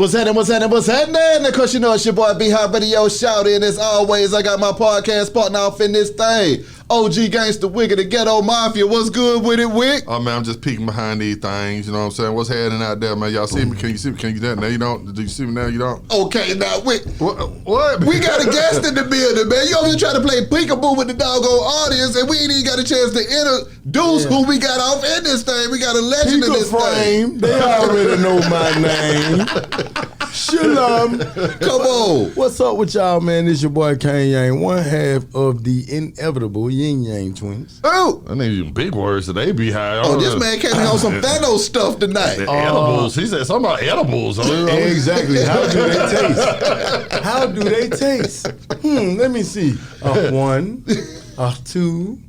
What's happening? Of course, you know it's your boy B-Hot Radio Shout In. As always, I got my podcast partner off in this thing. OG Gangsta Wick of the Ghetto Mafia. What's good with it, Wick? Oh man, I'm just peeking behind these things. You know what I'm saying? What's happening out there, man? Y'all see me? Can you see me? Can you now? You don't? Do you see me now? You don't? Okay, now Wick. What? We got a guest in the building, man. You over here trying to play peekaboo with the doggone audience, and we ain't even got a chance to introduce who we got off in this thing. We got a legend in this thing. They already know my name. Shalom. Come on. What's up with y'all, man? This your boy Kanye, one half of the inevitable Ying twins. Oh. I need you big words today, B-High. Oh, this man came in on some Thanos stuff tonight. Edibles. He said something about edibles. Exactly. How do they taste? How do they taste? Let me see. One, two,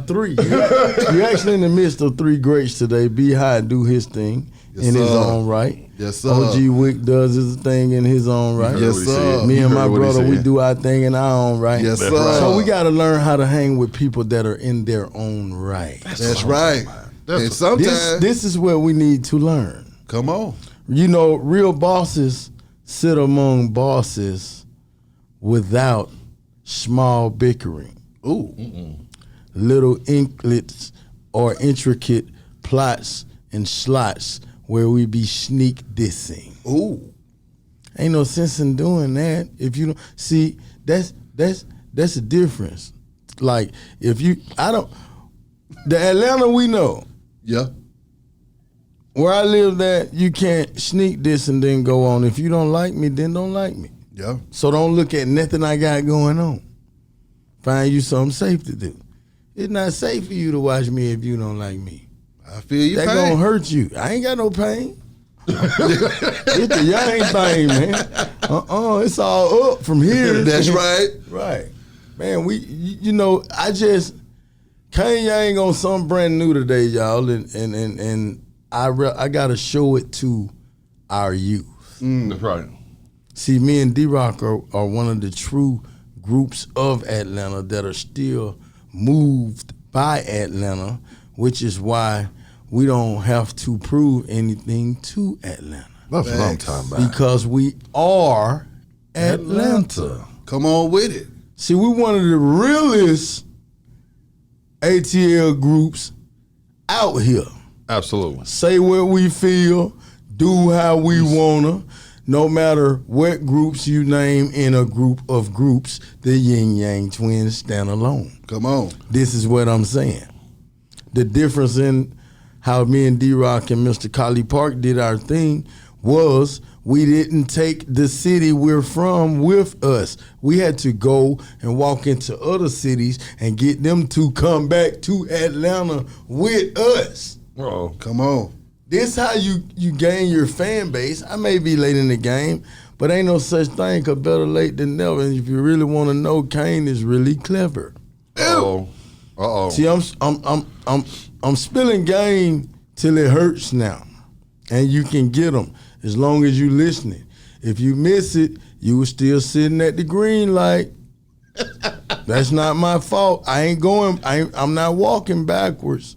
three. You're actually in the midst of three greats today. B-High do his thing in his own right. Yes, sir. OG Wick does his thing in his own right. Yes, sir. Me and my brother, we do our thing in our own right. Yes, sir. So we got to learn how to hang with people that are in their own right. That's right. And sometimes this is where we need to learn. Come on. You know, real bosses sit among bosses without small bickering. Ooh. Little inklets or intricate plots and slots where we be sneak dissing. Ooh. Ain't no sense in doing that. If you don't see, that's the difference. Like the Atlanta we know. Yeah. Where I live at, you can't sneak diss and then go on. If you don't like me, then don't like me. Yeah. So don't look at nothing I got going on. Find you something safe to do. It's not safe for you to watch me if you don't like me. I feel you. That pain. gonna hurt you. I ain't got no pain. It's the yang thing, man. It's all up from here. That's right. Right. Man, Kanye ain't on something brand new today, y'all, and I gotta show it to our youth. That's right. See, me and D-Rock are one of the true groups of Atlanta that are still moved by Atlanta, which is why we don't have to prove anything to Atlanta. That's what I'm talking about. Because we are Atlanta. Come on with it. See, we one of the realest ATL groups out here. Absolutely. Say what we feel, do how we wanna. No matter what groups you name in a group of groups, the Yin twins stand alone. Come on. This is what I'm saying. The difference in how me and D-Rock and Mr. Collipark did our thing was we didn't take the city we're from with us. We had to go and walk into other cities and get them to come back to Atlanta with us. Oh, come on. This how you gain your fan base. I may be late in the game, but ain't no such thing, cause better late than never. And if you really want to know, Kaine is really clever. Uh-oh. See, I'm spilling game till it hurts now, and you can get them as long as you listening. If you miss it, you were still sitting at the green light. That's not my fault. I'm not walking backwards,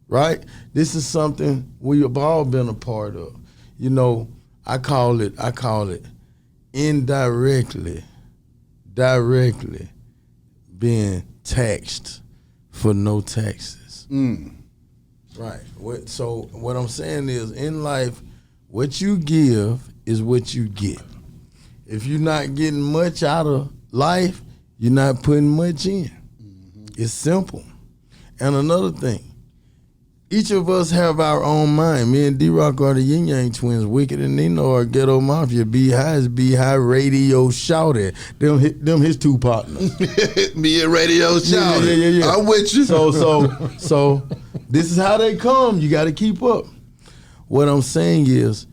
right? This is something we have all been a part of. You know, I call it indirectly, directly being taxed for no taxes. Right. So what I'm saying is, in life, what you give is what you get. If you're not getting much out of life, you're not putting much in. It's simple. And another thing, each of us have our own mind. Me and D-Rock are the Yin twins. Wicked and Nino are Ghetto Mafia. B-High is B-High Radio Shouted. Them his two partners. Me and Radio Shouted. Yeah. I'm with you. So this is how they come. You got to keep up. What I'm saying is,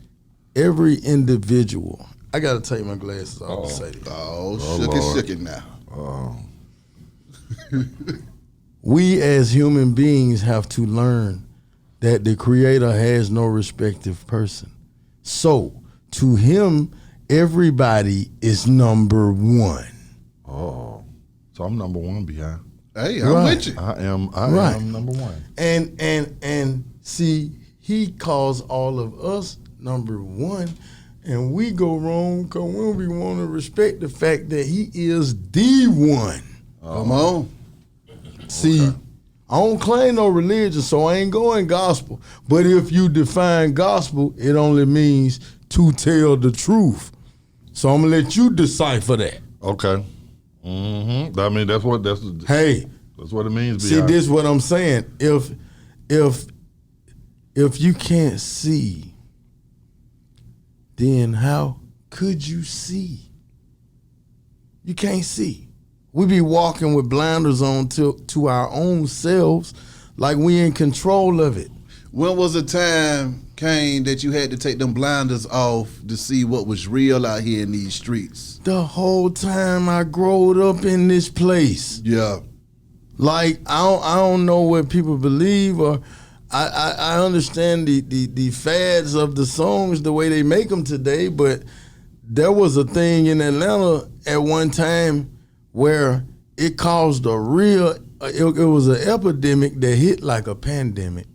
every individual. I got to take my glasses off to say this. Shook it now. We as human beings have to learn that the Creator has no respective person. So, to him, everybody is number one. Oh, so I'm number one behind. Hey, I'm with you. I am number one. And see, he calls all of us number one And we go wrong because we want to respect the fact that he is the one. Come on. See, I don't claim no religion, so I ain't going gospel. But if you define gospel, it only means to tell the truth. So I'm gonna let you decipher that. Okay. Mm-hmm. I mean, that's what it means. See, this is what I'm saying. If you can't see, then how could you see? You can't see. We be walking with blinders on to our own selves, like we in control of it. When was the time, Kaine, that you had to take them blinders off to see what was real out here in these streets? The whole time I growed up in this place. Yeah. Like, I don't know what people believe, or I understand the fads of the songs, the way they make them today, but there was a thing in Atlanta at one time where it caused a real, it was an epidemic that hit like a pandemic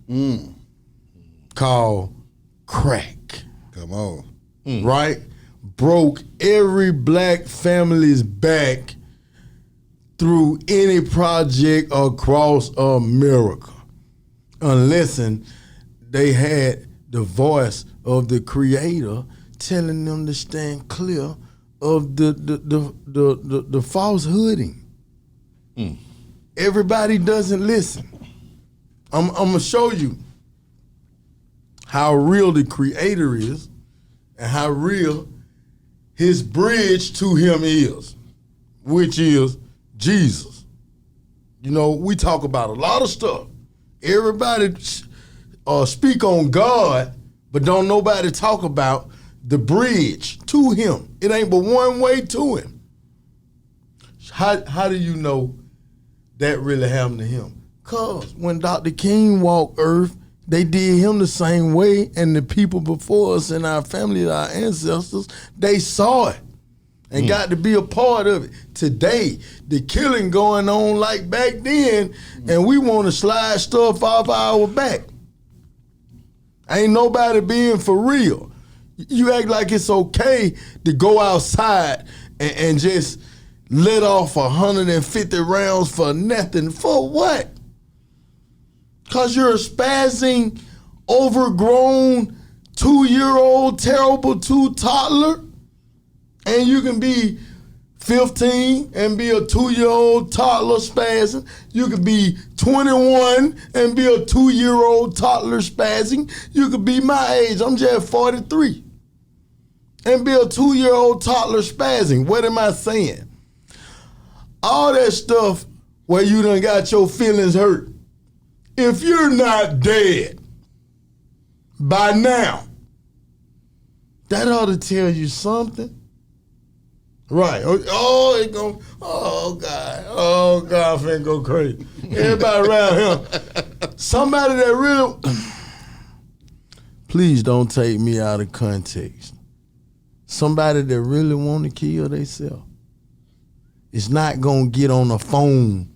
called crack. Come on. Right? Broke every black family's back through any project across America. Unless they had the voice of the creator telling them to stand clear of the falsehooding. Everybody doesn't listen. I'm gonna show you how real the creator is and how real his bridge to him is, which is Jesus. You know, we talk about a lot of stuff. Everybody speak on God, but don't nobody talk about the bridge to him. It ain't but one way to him. How do you know that really happened to him? Because when Dr. King walked earth, they did him the same way, and the people before us and our family, our ancestors, they saw it and got to be a part of it. Today, the killing going on like back then, and we want to slide stuff off our back. Ain't nobody being for real. You act like it's okay to go outside and just let off 150 rounds for nothing. For what? Because you're a spazzing, overgrown, 2-year-old, terrible toddler, and you can be 15 and be a 2-year-old toddler spazzing. You could be 21 and be a 2-year-old toddler spazzing. You could be my age, I'm just 43, and be a 2-year-old toddler spazzing. What am I saying? All that stuff where you done got your feelings hurt. If you're not dead by now, that ought to tell you something. Right. Oh, God, I'm finna go crazy. Everybody around him. Somebody that really, please don't take me out of context. Somebody that really want to kill themselves is not going to get on the phone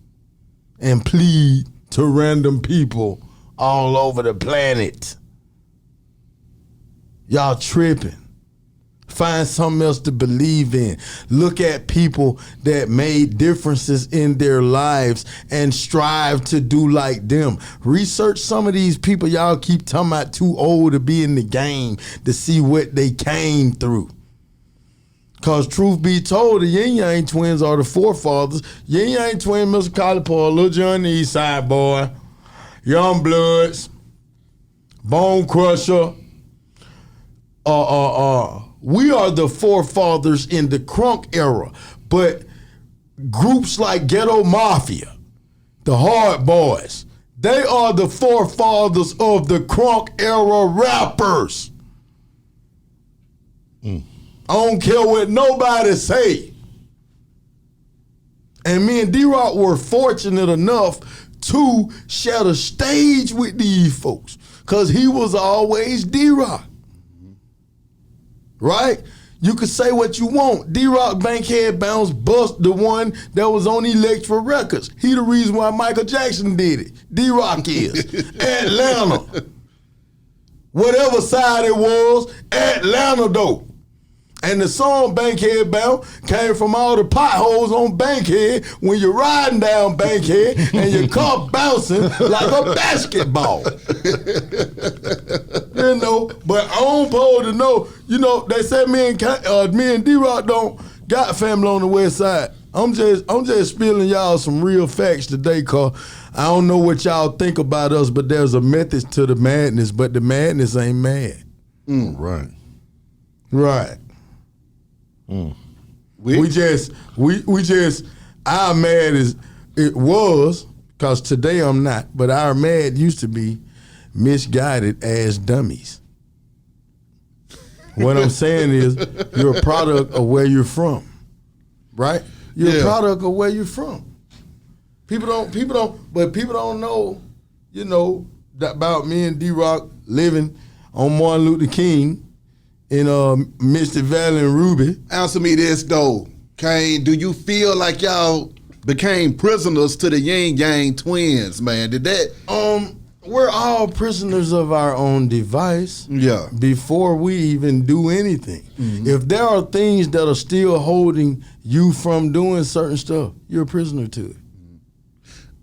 and plead to random people all over the planet. Y'all tripping. Find something else to believe in. Look at people that made differences in their lives and strive to do like them. Research some of these people y'all keep talking about too old to be in the game to see what they came through. Because truth be told, the Ying twins are the forefathers. Ying twin, Mr. Collipark, Lil John the East Side Boy, Young Bloods, Bone Crusher. We are the forefathers in the crunk era. But groups like Ghetto Mafia, the Hard Boys, they are the forefathers of the crunk era rappers. I don't care what nobody say. And me and D-Rock were fortunate enough to share the stage with these folks because he was always D-Rock. Right? You could say what you want. D-Rock Bankhead Bounce bust the one that was on Electra Records. He the reason why Michael Jackson did it. D-Rock is. Atlanta. Whatever side it was, Atlanta though. And the song Bankhead Bound came from all the potholes on Bankhead when you're riding down Bankhead and your car bouncing like a basketball. You know, but I don't supposed to know. You know, they said me and D-Rock don't got family on the west side. I'm just spilling y'all some real facts today, cause I don't know what y'all think about us, but there's a method to the madness, but the madness ain't mad. Right. Right. We just our mad is it was, cause today I'm not, but our mad used to be misguided as dummies. What I'm saying is you're a product of where you're from. Right? You're a product of where you're from. People don't know, you know, about me and D-Rock living on Martin Luther King in Mystic Valley and Ruby. Answer me this though, Kaine. Do you feel like y'all became prisoners to the Ying Yang twins, man? Did that? We're all prisoners of our own device. Yeah. Before we even do anything, if there are things that are still holding you from doing certain stuff, you're a prisoner to it.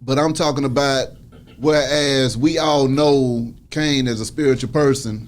But I'm talking about whereas we all know Kaine as a spiritual person.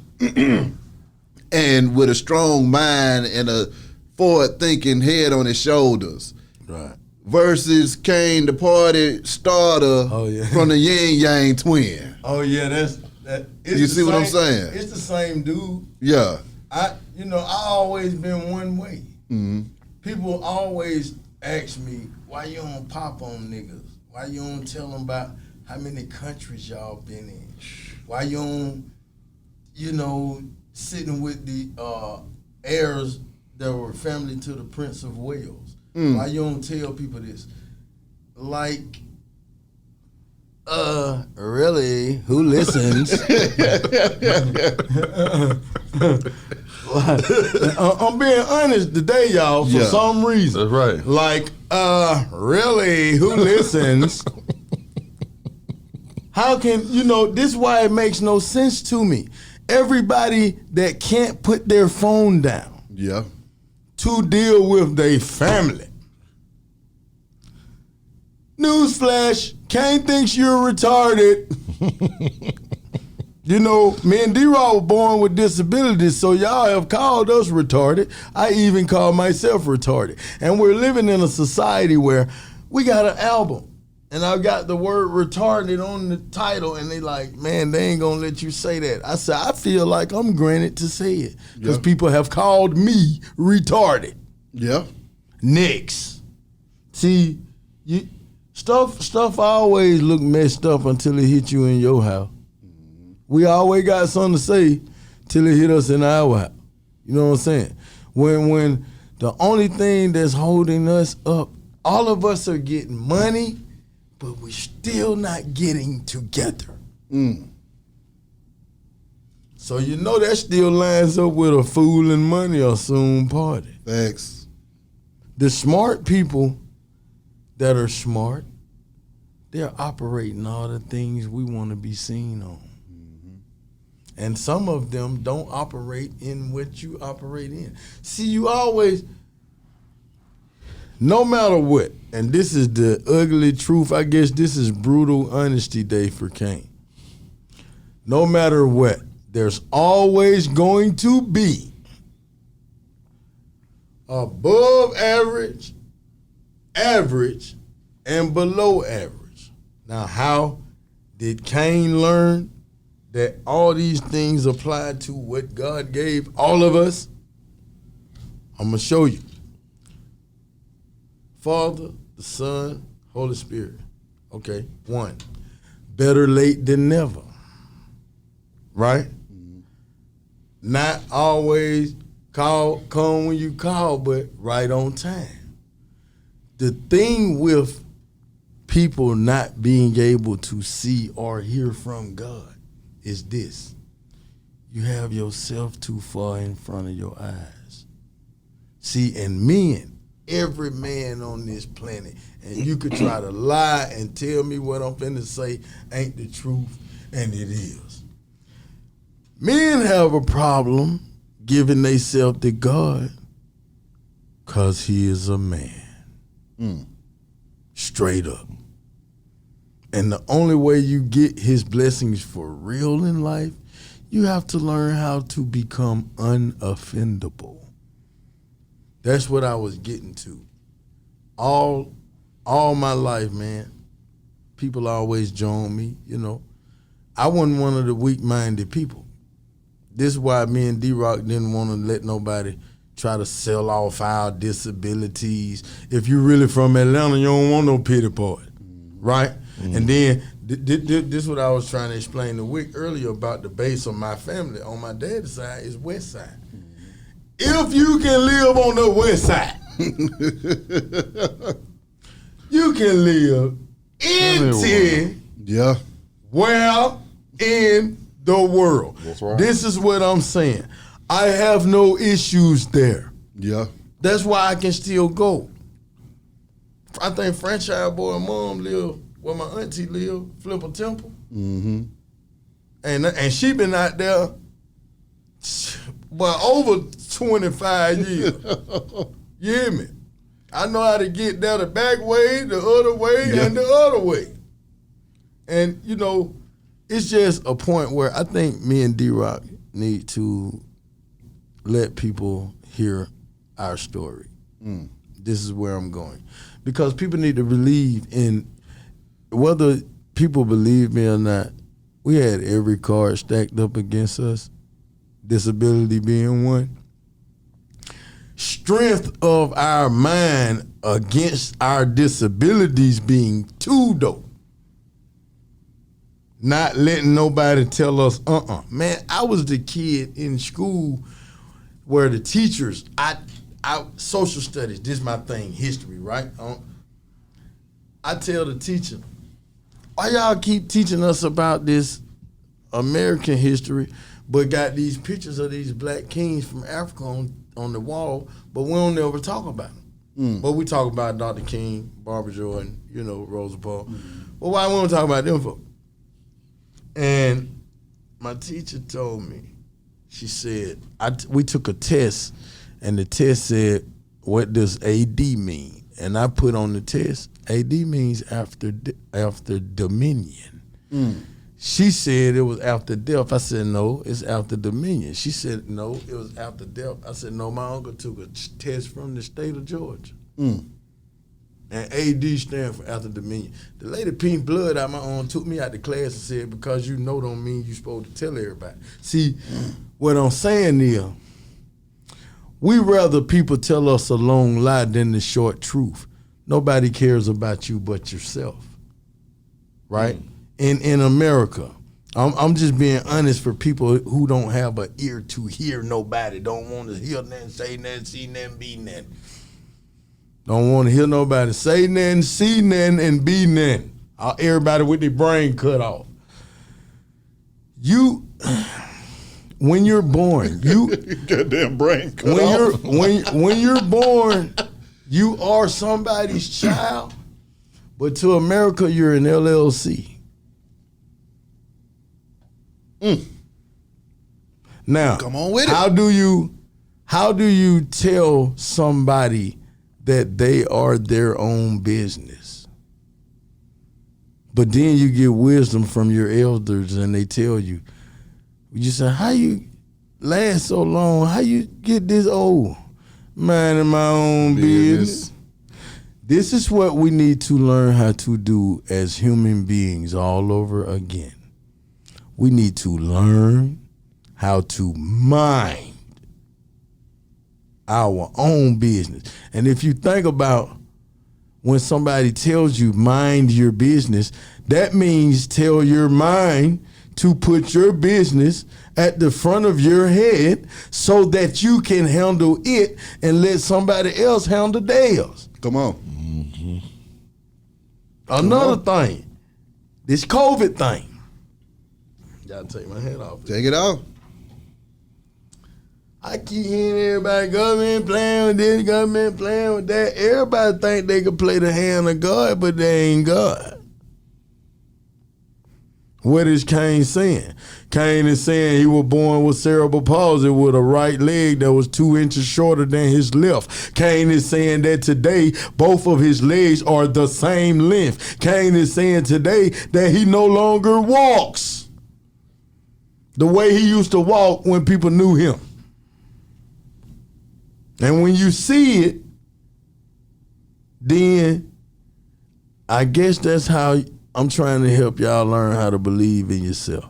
And with a strong mind and a forward-thinking head on his shoulders. Right. Versus Kaine, the party starter from the Yin Yang twin. Oh yeah, that's that. You see what I'm saying? It's the same dude. Yeah. I always been one way. Mm-hmm. People always ask me, why you don't pop on niggas? Why you don't tell them about how many countries y'all been in? Why you don't, you know, sitting with the heirs that were family to the Prince of Wales? Why you don't tell people this? Like, really, who listens? I'm being honest today, y'all, for some reason. That's right. Like, really, who listens? How can, you know, this is why it makes no sense to me. Everybody that can't put their phone down to deal with their family. Newsflash, Kaine thinks you're retarded. You know, me and D-Raw were born with disabilities, so y'all have called us retarded. I even call myself retarded. And we're living in a society where we got an album, and I got the word retarded on the title, and they like, man, they ain't gonna let you say that. I said, I feel like I'm granted to say it, because people have called me retarded. Yeah. Next. See, stuff always look messed up until it hit you in your house. We always got something to say till it hit us in our house. You know what I'm saying? When the only thing that's holding us up, all of us are getting money, but we're still not getting together. So you know that still lines up with a fool and money or soon party. Thanks. The smart people that are smart, they're operating all the things we want to be seen on. And some of them don't operate in what you operate in. See, you always, no matter what, and this is the ugly truth, I guess this is brutal honesty day for Kaine. No matter what, there's always going to be above average, average, and below average. Now, how did Kaine learn that all these things apply to what God gave all of us? I'm going to show you. Father, the Son, Holy Spirit. Okay, 1. Better late than never. Right? Not always come when you call, but right on time. The thing with people not being able to see or hear from God is this: you have yourself too far in front of your eyes. See, and men, every man on this planet, and you could try to lie and tell me what I'm finna say ain't the truth, and it is. Men have a problem giving themselves to God 'Cause he is a man. Straight up. And the only way you get his blessings for real in life, you have to learn how to become unoffendable. That's what I was getting to. All my life, man, people always join me, you know. I wasn't one of the weak-minded people. This is why me and D-Rock didn't want to let nobody try to sell off our disabilities. If you really from Atlanta, you don't want no pity party, right? And then this is what I was trying to explain to Wick earlier about the base of my family. On my dad's side is West Side. If you can live on the West Side, you can live anywhere in the world. That's right. This is what I'm saying. I have no issues there. Yeah. That's why I can still go. I think Franchise Boy mom live where my auntie live, Flipper Temple. Mm-hmm. And she been out there but over 25 years. You hear me? I know how to get there the back way, the other way, and the other way. And, you know, it's just a point where I think me and D-Rock need to let people hear our story. This is where I'm going. Because people need to believe in, whether people believe me or not, we had every card stacked up against us, disability being one. Strength of our mind against our disabilities being two, though. Not letting nobody tell us, Man, I was the kid in school where the teachers, I social studies, this is my thing, history, right? I tell the teacher, why y'all keep teaching us about this American history, but got these pictures of these black kings from Africa on the wall, but we don't ever talk about them. But we talk about Dr. King, Barbara Jordan, you know, Rosa Parks. Well, why we don't talk about them for? And my teacher told me, she said, we took a test, and the test said, what does AD mean? And I put on the test, AD means after dominion. She said it was after death. I said, no, it's after dominion. She said, no, it was after death. I said, no, my uncle took a test from the state of Georgia. And AD stands for after dominion. The lady Pink Blood out my own took me out the class and said, because you know don't mean you supposed to tell everybody. See, what I'm saying is, we rather people tell us a long lie than the short truth. Nobody cares about you but yourself, right? In America, I'm just being honest for people who don't have an ear to hear nobody, don't want to hear nothing, say nothing, see nothing, be nothing. Don't want to hear nobody say nothing, see nothing, and be nothing. Everybody with their brain cut off. When you're born, goddamn brain cut off. when you're born, you are somebody's child, but to America, you're an LLC. Now, come on with it. How do you tell somebody that they are their own business? But then you get wisdom from your elders and they tell you, you say, how you last so long? How you get this old? Minding my own business. This is what we need to learn how to do as human beings all over again. We need to learn how to mind our own business. And if you think about when somebody tells you mind your business, that means tell your mind to put your business at the front of your head so that you can handle it and let somebody else handle theirs. Come on. Another thing, this COVID thing. Gotta take my head off. Take it off. I keep hearing everybody, government playing with this, government playing with that. Everybody think they can play the hand of God, but they ain't God. What is Kaine saying? Kaine is saying he was born with cerebral palsy with a right leg that was 2 inches shorter than his left. Kaine is saying that today both of his legs are the same length. Kaine is saying today that he no longer walks the way he used to walk when people knew him. And when you see it, then I guess that's how I'm trying to help y'all learn how to believe in yourself.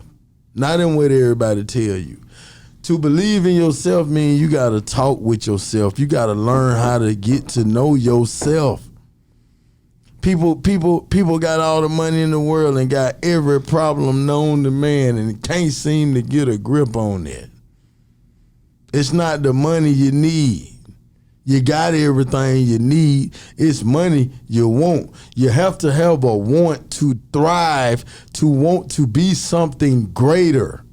Not in what everybody tell you. To believe in yourself means you got to talk with yourself. You got to learn how to get to know yourself. People got all the money in the world and got every problem known to man and can't seem to get a grip on that. It's not the money you need. You got everything you need. It's money you want. You have to have a want to thrive, to want to be something greater.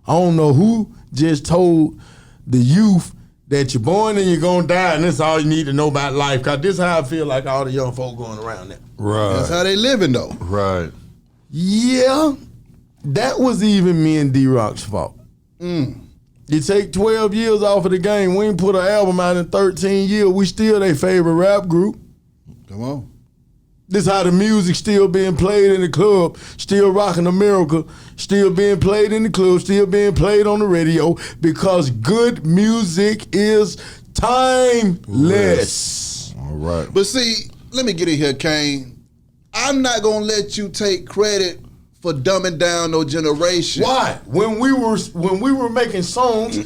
I don't know who just told the youth that you're born and you're going to die and that's all you need to know about life, because this is how I feel like all the young folk going around now. Right. That's how they living, though. Right. Yeah, that was even me and D-Rock's fault. You take 12 years off of the game. We ain't put an album out in 13 years. We still their favorite rap group. Come on. This how the music still being played in the club, still rocking America, still being played in the club, still being played on the radio, because good music is timeless. All right. But see, let me get in here, Kaine. I'm not going to let you take credit for dumbing down no generation. Why? When we were making songs,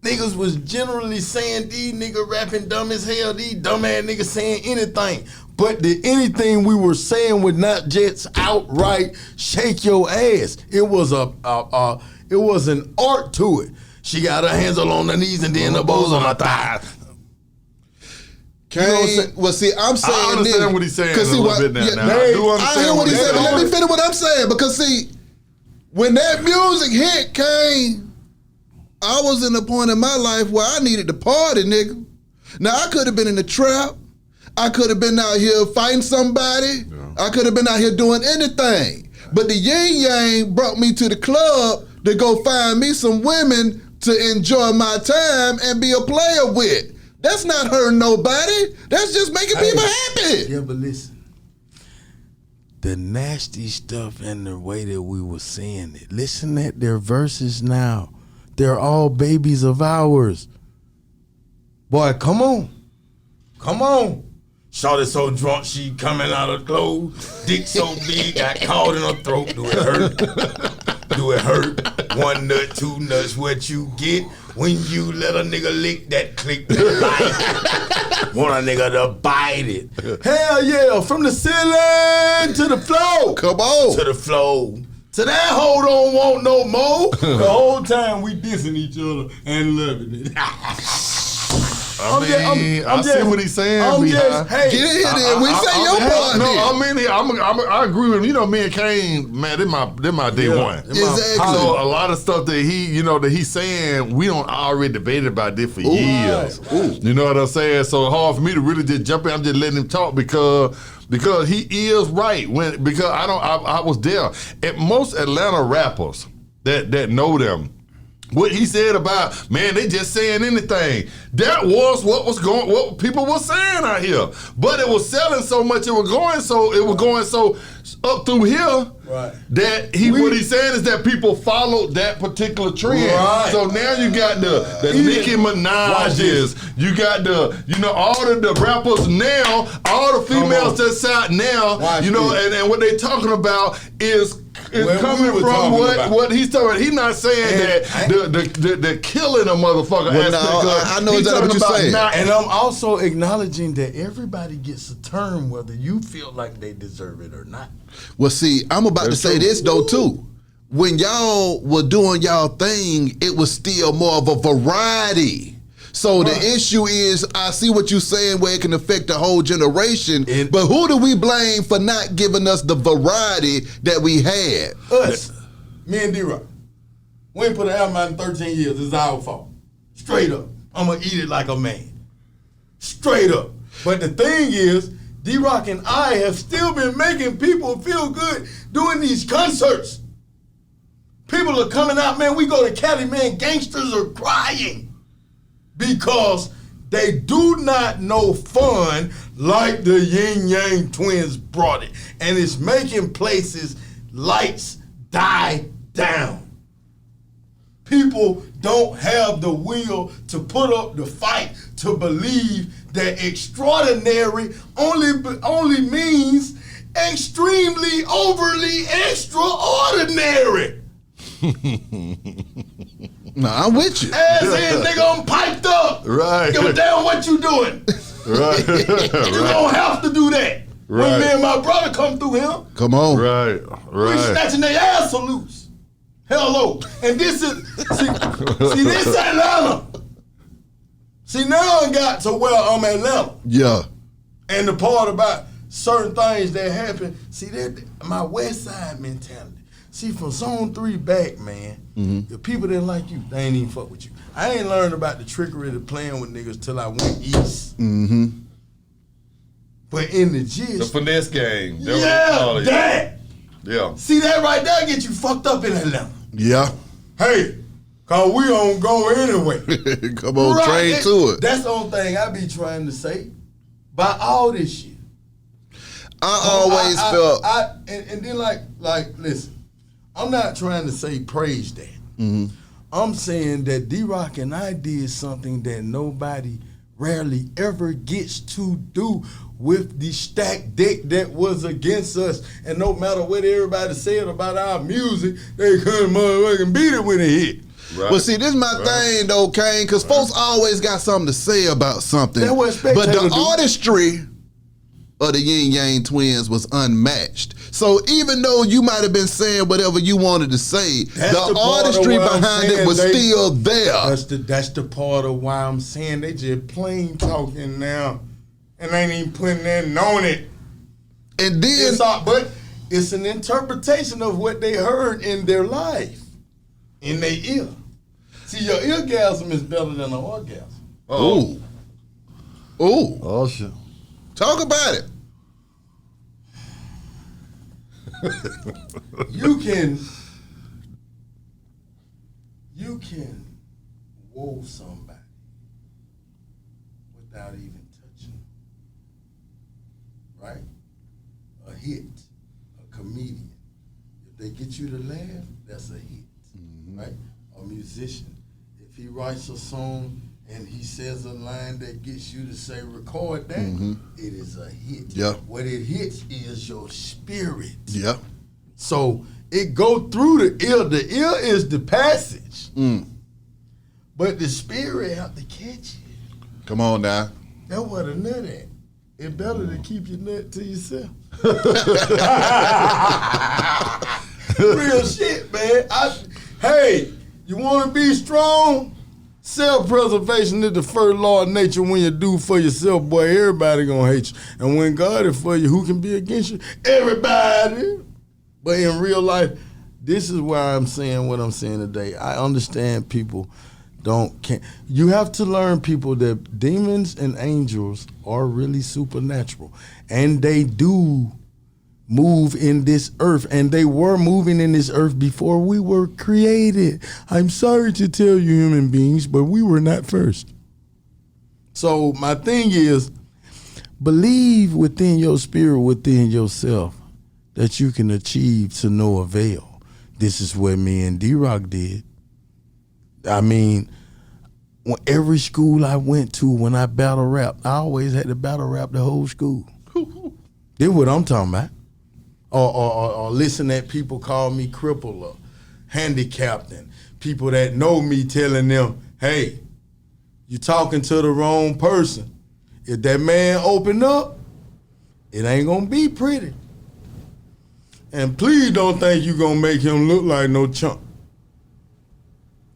niggas was generally saying these niggas rapping dumb as hell, these dumb ass niggas saying anything. But the anything we were saying would not just outright shake your ass. It was it was an art to it. She got her hands all on her knees and then the bows on her thighs. Kaine, You know what I'm saying? well, see, I'm saying I understand what he's saying a little bit now. Yeah, I do I understand hear what he's saying, but let me saying. finish what I'm saying. Because, see, when that music hit, Kaine, I was in a point in my life where I needed to party, nigga. Now, I could have been in the trap. I could have been out here fighting somebody. Yeah. I could have been out here doing anything. But the Yin Yang brought me to the club to go find me some women to enjoy my time and be a player with. That's not hurting nobody. That's just making people happy. Yeah, but listen. The nasty stuff and the way that we were saying it. Listen at their verses now. They're all babies of ours. Boy, come on. Come on. Shorty so drunk, she coming out of clothes. Dick so big, got caught in her throat. Do it hurt? Do it hurt? 1 nut, 2 nuts, what you get when you let a nigga lick that click that light. Want a nigga to bite it. Hell yeah, from the ceiling to the floor. Come on. To the floor. To that hoe don't want no more. The whole time we dissing each other and loving it. I see what he's saying. Get in here then. We say your part No, then. I agree with him. You know, me and Kaine, man, they're my day one. Exactly. So a lot of stuff that that he's saying, we don't already debated about this for years. Right. You know what I'm saying? So it's hard for me to really just jump in. I'm just letting him talk because he is right. Because I was there. At most Atlanta rappers that know them, what he said about, man, they just saying anything. That was what people were saying out here. But it was selling so much, it was going so up through here. Right. That what he's saying is that people followed that particular trend. Right. So now you got the Nicki Minaj's, you got all the rappers now, all the females that's out now, and what they talking about is coming from what he's talking about. He's not saying that the killing a motherfucker aspect. I know exactly what you're saying. And I'm also acknowledging that everybody gets a turn whether you feel like they deserve it or not. Well, see, I'm about to say this, though, too. When y'all were doing y'all thing, it was still more of a variety. So the issue is, I see what you're saying where it can affect the whole generation, but who do we blame for not giving us the variety that we had? Us. Me and D-Rock. We ain't put an album out in 13 years. It's our fault. Straight up. I'm going to eat it like a man. Straight up. But the thing is, D-Rock and I have still been making people feel good doing these concerts. People are coming out, man. We go to Cali, man. Gangsters are crying because they do not know fun like the Yin Yang twins brought it. And it's making places, lights die down. People don't have the will to put up the fight to believe that extraordinary only means extremely, overly extraordinary. No, I'm with you. As in, nigga, I'm piped up. Right. Give a damn what you doing. Right. You don't have to do that. Right. When me and my brother come through him, Come on. Right. we snatching their ass loose. Hello. And this is, see this Atlanta. See, now I got to where I'm Atlanta. Yeah. And the part about certain things that happen, see, that my West Side mentality. See, from Zone 3 back, man, the people that like you, they ain't even fuck with you. I ain't learned about the trickery of playing with niggas till I went east. Mm-hmm. But in the The gist, finesse game. That's what they call it. that. Yeah. See, that right there get you fucked up in Atlanta. Yeah. Hey, cause we don't go anyway. Come on, train to it. That's the only thing I be trying to say by all this shit. I always felt. And then like, listen, I'm not trying to say praise that. Mm-hmm. I'm saying that D-Rock and I did something that nobody rarely ever gets to do with the stacked deck that was against us. And no matter what everybody said about our music, they couldn't motherfucking beat it when it hit. Right. Well, see, this is my thing, though, Kaine, because folks always got something to say about something. That's what But the spectators do. artistry of the Yin Yang twins was unmatched. So even though you might have been saying whatever you wanted to say, That's the the part of artistry what I'm behind saying. it was They- still there. That's the part of why I'm saying they just plain talking now and ain't even putting nothing on it. And then, But it's an interpretation of what they heard in their life, in their ear. See, your eargasm is better than an orgasm. ooh, Oh shit. talk about it. You can woo somebody without even touching them, right? A hit, a comedian. If they get you to laugh, that's a hit, right? A musician, if he writes a song and he says a line that gets you to say, record that, it is a hit. Yeah. What it hits is your spirit. Yeah. So it go through the ear. The ear is the passage. But the spirit have to catch it. Come on now. That's what a nut at. It's better to keep your nut to yourself. Real shit, man. Hey, you want to be strong? Self-preservation is the first law of nature. When you do for yourself, boy, everybody gonna hate you. And when God is for you, who can be against you? Everybody. But in real life, this is why I'm saying what I'm saying today. I understand people can't. You have to learn, people, that demons and angels are really supernatural. And they do move in this earth. And they were moving in this earth before we were created. I'm sorry to tell you, human beings, but we were not first. So my thing is, believe within your spirit, within yourself, that you can achieve to no avail. This is what me and D-Rock did. I mean, every school I went to, when I battle rap, I always had to battle rap the whole school. This what I'm talking about. Or listen that people call me crippled or handicapped, and people that know me telling them, hey, you talking to the wrong person. If that man open up, it ain't gonna be pretty. And please don't think you gonna make him look like no chump.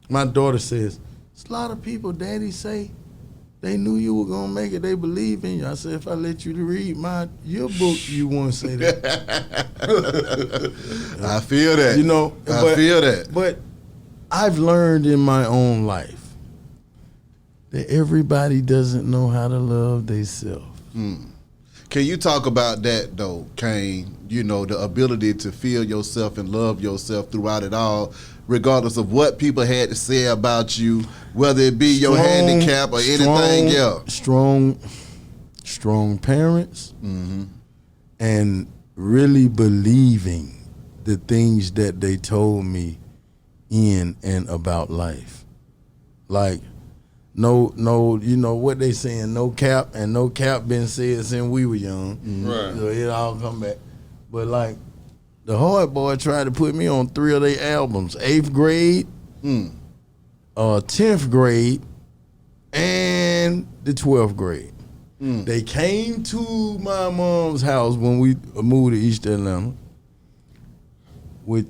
My daughter says, "It's a lot of people, Daddy, say they knew you were gonna make it. They believe in you." I said, if I let you read your book, you won't say that. I feel that. You know, I feel that. But I've learned in my own life that everybody doesn't know how to love themselves. Can you talk about that though, Kaine? You know, the ability to feel yourself and love yourself throughout it all, regardless of what people had to say about you, whether it be your handicap or anything else. Strong parents, and really believing the things that they told me in and about life. Like, no, you know what they saying, no cap, and no cap been said since we were young. Right. So it all come back. But like, the Hard Boy tried to put me on 3 of their albums, 8th grade, 10th grade, and the 12th grade. They came to my mom's house when we moved to East Atlanta with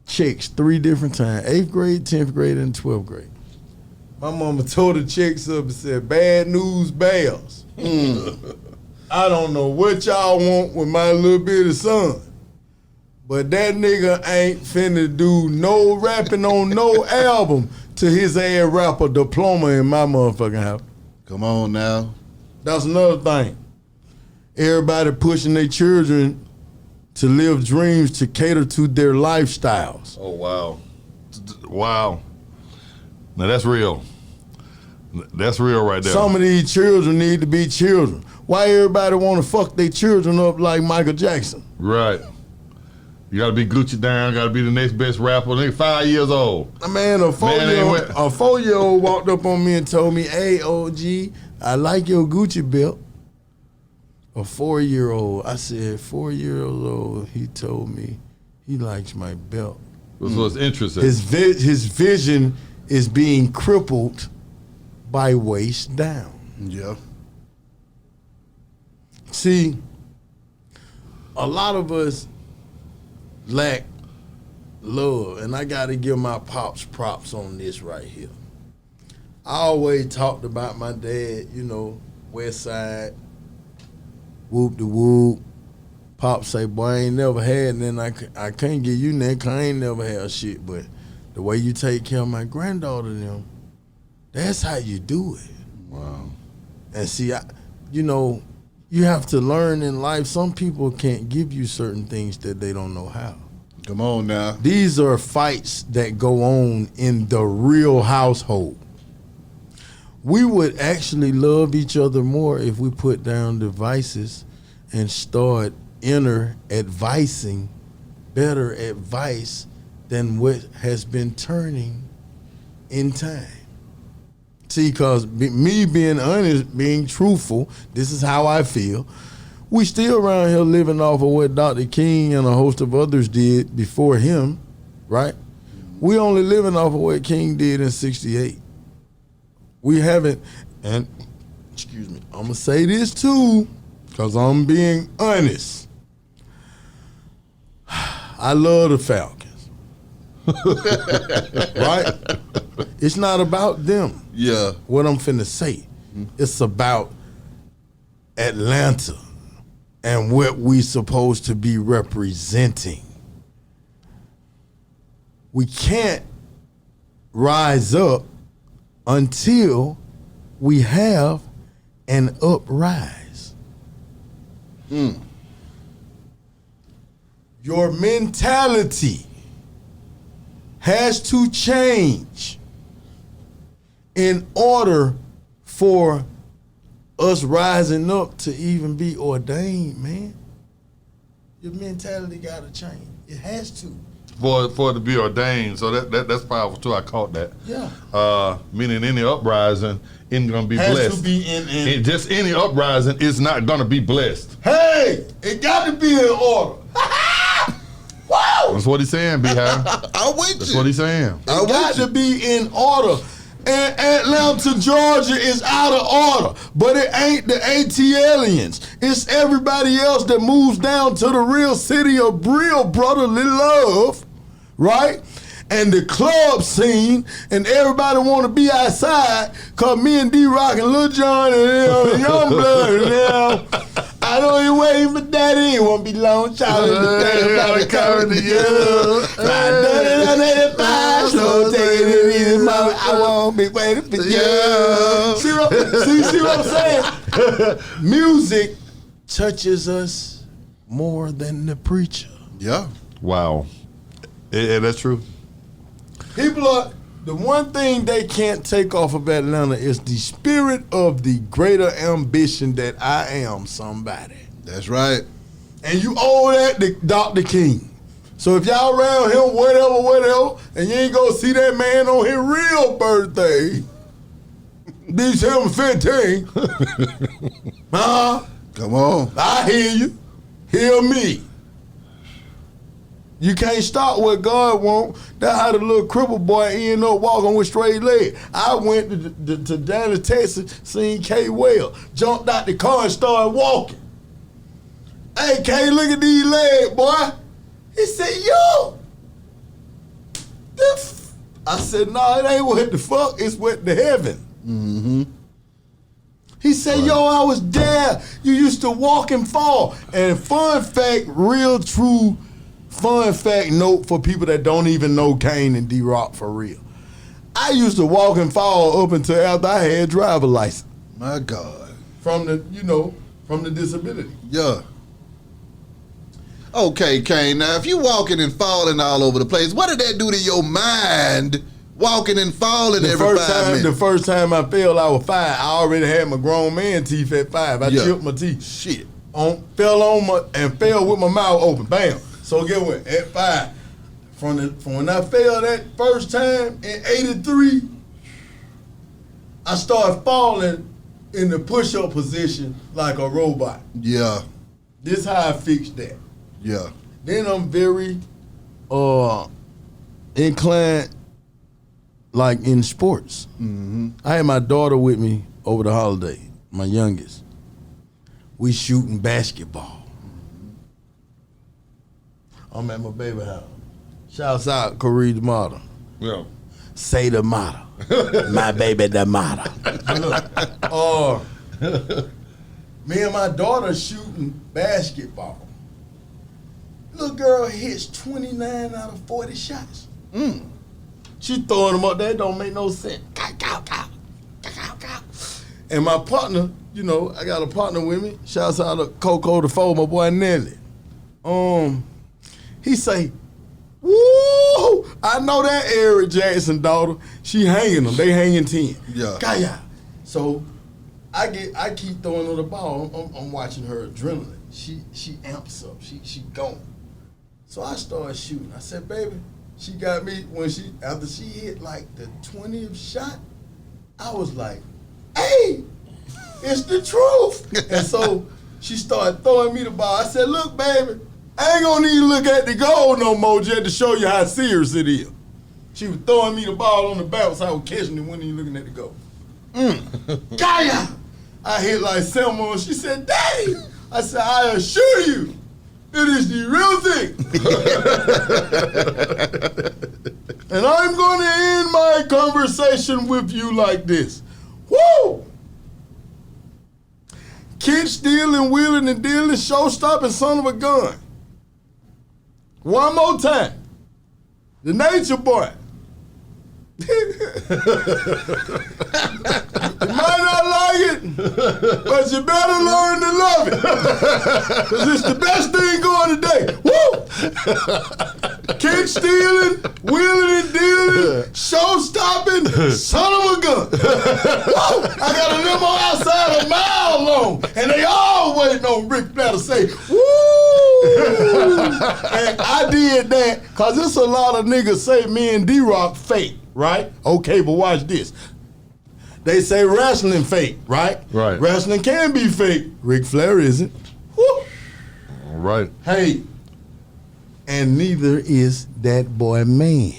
checks 3 different times, 8th grade, 10th grade, and 12th grade. My mama tore the checks up and said, bad news bears. I don't know what y'all want with my little bitty son, but that nigga ain't finna do no rapping on no album till his ass rap a diploma in my motherfucking house. Come on now. That's another thing. Everybody pushing their children to live dreams to cater to their lifestyles. Oh, wow. Wow. Now, that's real. That's real right there. Some of these children need to be children. Why everybody want to fuck their children up like Michael Jackson? Right. You got to be Gucci down, got to be the next best rapper. Nigga 5 years old. Man, a 4-year-old walked up on me and told me, hey, OG, I like your Gucci belt. A 4-year-old. I said, 4-year-old. He told me he likes my belt. This was interesting. His vision is being crippled by waist down. Yeah. See, a lot of us lack love, and I got to give my pops props on this right here. I always talked about my dad, you know, West Side, whoop the whoop. Pop say, boy, I ain't never had, and then I can't give you nothing 'cause I ain't never had shit, but the way you take care of my granddaughter and them, that's how you do it. Wow. And see, you know, you have to learn in life. Some people can't give you certain things that they don't know how. Come on now. These are fights that go on in the real household. We would actually love each other more if we put down devices and start advising better advice than what has been turning in time. See, because me being honest, being truthful, this is how I feel. We still around here living off of what Dr. King and a host of others did before him, right? We only living off of what King did in 68. We haven't, and excuse me, I'm gonna say this too, because I'm being honest. I love the Falcons. Right? It's not about them. Yeah. What I'm finna say. It's about Atlanta and what we supposed to be representing. We can't rise up until we have an uprise. Your mentality has to change in order for us rising up to even be ordained, man. Your mentality gotta change. It has to. For it to be ordained, so that's powerful too. I caught that. Yeah. Meaning any uprising isn't gonna be Has blessed. to be in Just any uprising is not gonna be blessed. Hey, it got to be in order. Whoa! That's what he's saying, B-High. I'm with That's you. what he's saying. It got to be in order. And Atlanta, Georgia is out of order. But it ain't the ATLians. It's everybody else that moves down to the real city of real brotherly love, right? And the club scene, and everybody want to be outside, cause me and D-Rock and Lil Jon and Young Blood, I know you waiting for daddy, it won't be long, Charlie, the daddy about to come to you. So take it easy, mama, I won't be waiting for you. See what I'm saying? Music touches us more than the preacher. Yeah. Wow. Yeah, that's true. People are, the one thing they can't take off of Atlanta is the spirit of the greater ambition that I am somebody. That's right. And you owe that to Dr. King. So if y'all around him, whatever, and you ain't gonna see that man on his real birthday, December 15th, Come on. I hear you. Hear me. You can't stop what God wants. That's how the little crippled boy ended up walking with straight legs. I went to Dallas, Texas, seen K. Well, jumped out the car and started walking. Hey, K, look at these legs, boy. He said, yo. I said, no, it ain't what the fuck. It's what the heaven. Mm-hmm. He said, yo, I was there. You used to walk and fall. And fun fact, real true fun fact note for people that don't even know Kaine and D-Rock for real. I used to walk and fall up until after I had driver license. My God. From the disability. Yeah. Okay, Kaine. Now, if you walking and falling all over the place, what did that do to your mind? Walking and falling every 5 minutes. The first time I fell, I was 5. I already had my grown man teeth at 5. I chipped my teeth. Shit. Fell with my mouth open. Bam. So get what? At 5. From when I fell that first time in 83, I started falling in the push-up position like a robot. Yeah. This how I fixed that. Yeah. Then I'm very inclined, like in sports. Mm-hmm. I had my daughter with me over the holiday, my youngest. We shooting basketball. I'm at my baby house. Shouts out Corey the model. Yeah. Say the model. My baby the model. Me and my daughter shooting basketball. Little girl hits 29 out of 40 shots. She throwing them up there, it don't make no sense. And my partner, I got a partner with me. Shouts out to Coco the Foe, my boy Nelly. He say, woo! I know that Eric Jackson daughter. She hanging them. They hanging 10. Yeah. Kaya. So I keep throwing her the ball. I'm watching her adrenaline. She amps up. She going. So I started shooting. I said, baby, she got me after she hit like the 20th shot, I was like, hey, it's the truth. And so she started throwing me the ball. I said, look, baby, I ain't gonna need to look at the goal no more just to show you how serious it is. She was throwing me the ball on the bounce. I was catching it when you looking at the goal. Kaya! I hit like Selma. She said, Daddy! I said, I assure you, it is the real thing. And I'm going to end my conversation with you like this. Woo! Kid stealing, wheeling, and dealing, show-stopping son of a gun. One more time. The Nature Boy. You might not like it, but you better learn to love it. Because it's the best thing going today. Woo! Kid stealing, wheeling and dealing, show-stopping, son of a gun. Woo! I got a limo outside a mile long, and they all waiting on Rick Flair to say, woo! And I did that because there's a lot of niggas say me and D-Rock fake. Right? Okay, but watch this. They say wrestling fake, right? Right. Wrestling can be fake. Ric Flair isn't. Woo. All right. Hey, and neither is that boy man.